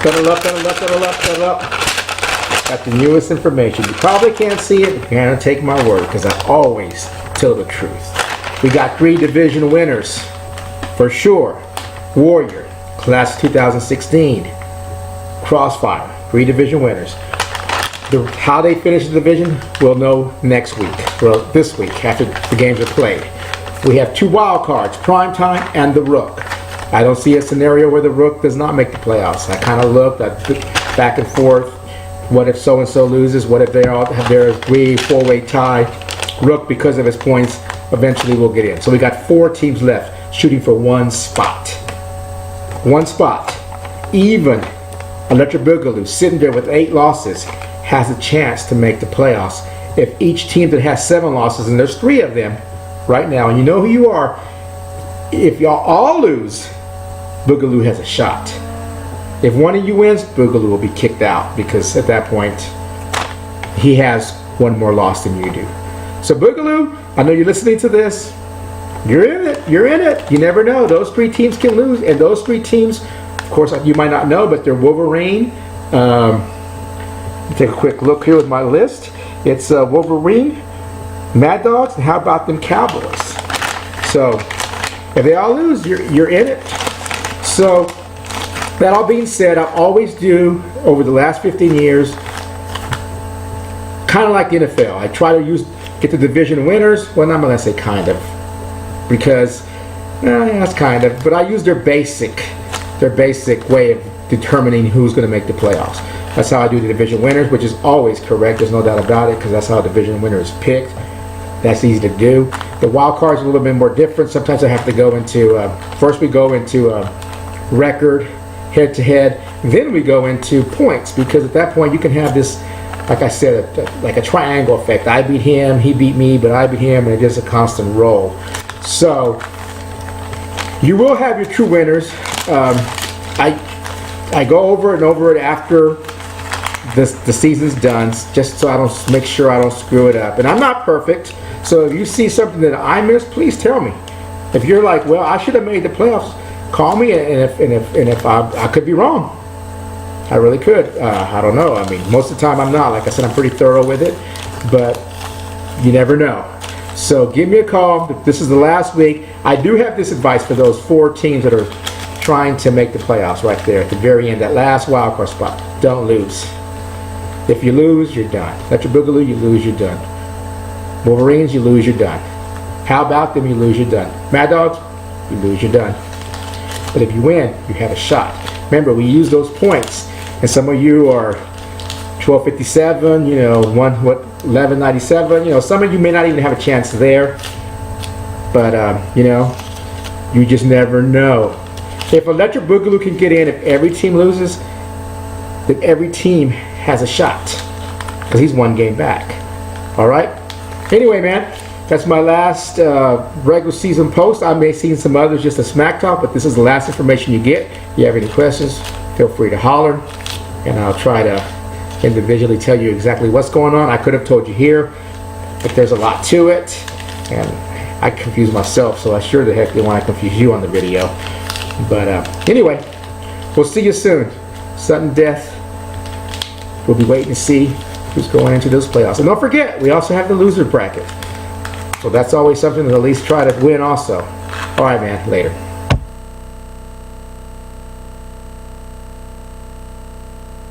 Settle up, settle up, settle up, settle up. Got the newest information. You probably can't see it, but you're gonna take my word, because I always tell the truth. We got 3 division winners, for sure. Warrior, class 2016. Crossfire, 3 division winners. How they finish the division, we'll know next week. Well, this week, after the games are played. We have 2 wild cards, Primetime and the Rook. I don't see a scenario where the Rook does not make the playoffs. I kind of looked back and forth. What if so-and-so loses? What if they're a 3-4-way tie? Rook, because of his points, eventually will get in. So we got 4 teams left, shooting for 1 spot. 1 spot. Even Electric Boogaloo, sitting there with 8 losses, has a chance to make the playoffs. If each team that has 7 losses, and there's 3 of them right now, and you know who you are, if y'all all lose, Boogaloo has a shot. If one of you wins, Boogaloo will be kicked out, because at that point he has 1 more loss than you do. So Boogaloo, I know you're listening to this. You're in it. You're in it. You never know. Those 3 teams can lose, and those 3 teams, of course, you might not know, but they're Wolverine. Take a quick look here with my list. It's Wolverine, Mad Dogs, and how about them Cowboys? So if they all lose, you're in it. So that all being said, I always do over the last 15 years, kind of like the NFL. I try to get the division winners. Well, I'm not gonna say kind of, because that's kind of. But I use their basic way of determining who's going to make the playoffs. That's how I do the division winners, which is always correct. There's no doubt about it, because that's how division winner is picked. That's easy to do. The wild cards are a little bit more different. Sometimes I have to go into first we go into record, head to head, then we go into points, because at that point you can have this, like I said, like a triangle effect. I beat him, he beat me, but I beat him, and it's just a constant roll. So you will have your true winners. I go over and over it after the season's done, just so I don't make sure I don't screw it up. And I'm not perfect, so if you see something that I missed, please tell me. If you're like, well, I should have made the playoffs, call me, and if I could be wrong, I really could. I don't know. I mean, most of the time I'm not. Like I said, I'm pretty thorough with it, but you never know. So give me a call. This is the last week. I do have this advice for those 4 teams that are trying to make the playoffs right there at the very end, that last wild card spot. Don't lose. If you lose, you're done. Electric Boogaloo, you lose, you're done. Wolverines, you lose, you're done. How about them, you lose, you're done. Mad Dogs, you lose, you're done. But if you win, you have a shot. Remember, we use those points, and some of you are 1257, 1197. Some of you may not even have a chance there, but you just never know. If Electric Boogaloo can get in, if every team loses, then every team has a shot, because he's 1 game back. All right. Anyway, man, that's my last regular season post. I may see some others just a smack talk, but this is the last information you get. If you have any questions, feel free to holler, and I'll try to individually tell you exactly what's going on. I could have told you here, but there's a lot to it, and I confuse myself, so I sure the heck didn't want to confuse you on the video. But anyway, we'll see you soon. Sudden death. We'll be waiting to see who's going into those playoffs. And don't forget, we also have the loser bracket. So that's always something to at least try to win also. All right, man. Later.